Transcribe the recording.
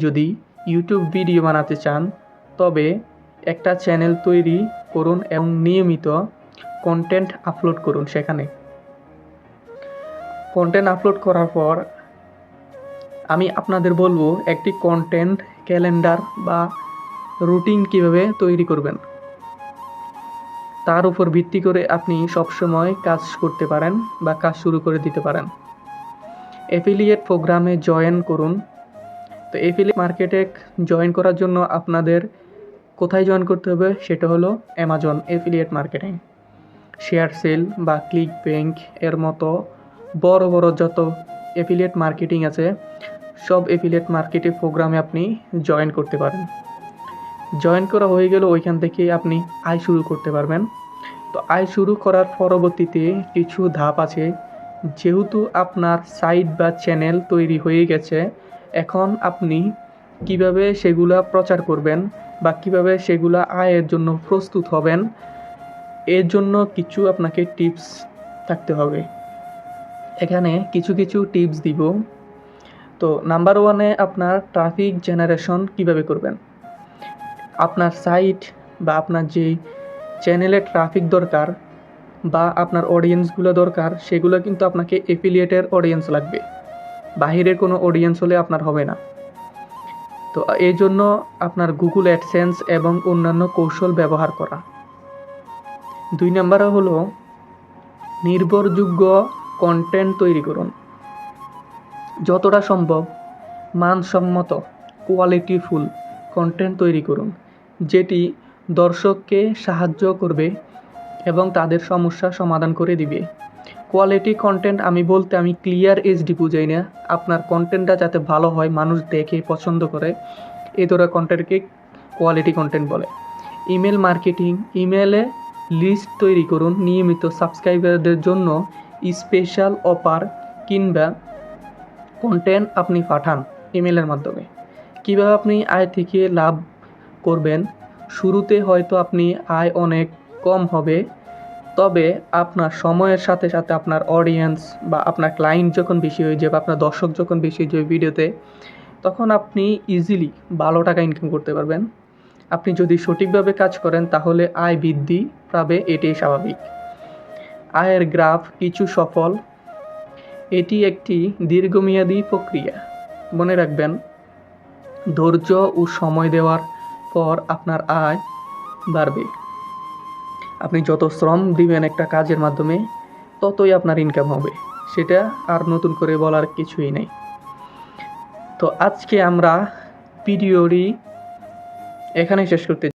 যদি YouTube video বানাতে চান তবে একটা চ্যানেল তৈরি করুন এবং নিয়মিত কন্টেন্ট আপলোড করুন। সেখানে কন্টেন্ট আপলোড করার পর আমি আপনাদের বলবো একটি কন্টেন্ট ক্যালেন্ডার বা রুটিন কিভাবে তৈরি করবেন। তার উপর ভিত্তি করে আপনি সবসময় কাজ করতে পারেন বা কাজ শুরু করে দিতে পারেন। অ্যাফিলিয়েট প্রোগ্রামে জয়েন করুন। তো অ্যাফিলিয়েট মার্কেটে জয়েন করার জন্য আপনাদের কোথায় জয়েন করতে হবে সেটা হলো Amazon affiliate marketing. Share sale বা ক্লিক ব্যাংক এর মতো বড় বড় যত অ্যাফিলিয়েট মার্কেটিং আছে সব অ্যাফিলিয়েট মার্কেটিং প্রোগ্রামে আপনি জয়েন করতে পারেন। জয়েন করা হয়ে গেলে ওইখান থেকে আপনি আয় শুরু করতে পারবেন। তো আয় শুরু করার পরবর্তীতে কিছু ধাপ আছে। যেহেতু আপনার সাইট বা চ্যানেল তৈরি হয়ে গেছে, এখন আপনি কিভাবে সেগুলা প্রচার করবেন বা কিভাবে সেগুলা আয়ের জন্য প্রস্তুত হবেন, এর জন্য কিছু আপনাকে টিপস থাকতে হবে। এখানে কিছু টিপস দিব। তো নাম্বার 1-এ আপনার ট্রাফিক জেনারেশন কিভাবে করবেন। আপনার সাইট বা আপনার যে চ্যানেলে ট্রাফিক দরকার বা আপনার অডিয়েন্সগুলো দরকার, সেগুলো কিন্তু আপনাকে অ্যাফিলিয়েটের অডিয়েন্স লাগবে। বাহিরের কোনো অডিয়েন্স হলে আপনার হবে না। তো এই জন্য আপনার গুগল অ্যাডসেন্স এবং অন্যান্য কৌশল ব্যবহার করা। 2 নম্বরে হলো নির্ভরযোগ্য কন্টেন্ট তৈরি করুন। যতটা সম্ভব মানসম্মত কোয়ালিটিফুল কন্টেন্ট তৈরি করুন, যেটি দর্শককে সাহায্য করবে এবং তাদের সমস্যা সমাধান করে দিবে। কোয়ালিটি কন্টেন্ট আমি ক্লিয়ার এইচডি বুঝাই না। আপনার কন্টেন্টটা যাতে ভালো হয়, মানুষ দেখে পছন্দ করে, এই ধরনের কন্টেন্টকে কোয়ালিটি কন্টেন্ট বলে। ইমেল মার্কেটিং, ইমেলে লিস্ট তৈরি করুন। নিয়মিত সাবস্ক্রাইবারদের জন্য স্পেশাল অফার কিংবা কন্টেন্ট আপনি পাঠান ইমেলের মাধ্যমে। কীভাবে আপনি আয় থেকে লাভ করবেন। শুরুতে হয়তো আপনি আয় অনেক কম হবে, তবে আপনার সময়ের সাথে সাথে আপনার অডিয়েন্স বা আপনার ক্লায়েন্ট যখন বেশি হয়ে যাবে, আপনার দর্শক যখন বেশি হয়ে যাবে ভিডিওতে, তখন আপনি ইজিলি ভালো টাকা ইনকাম করতে পারবেন। আপনি যদি সঠিকভাবে কাজ করেন তাহলে আয় বৃদ্ধি পাবে, এটাই স্বাভাবিক। আয়ের গ্রাফ কিছু সফল, এটি একটি দীর্ঘমেয়াদী প্রক্রিয়া। মনে রাখবেন, ধৈর্য ও সময় দেওয়ার পর আপনার আয় বাড়বে। আপনি যত শ্রম দিবেন একটা কাজের মাধ্যমে, ততই আপনার ইনকাম হবে। সেটা আর নতুন করে বলার কিছুই নেই। তো আজকে আমরা ভিডিওটি এখানেই শেষ করতে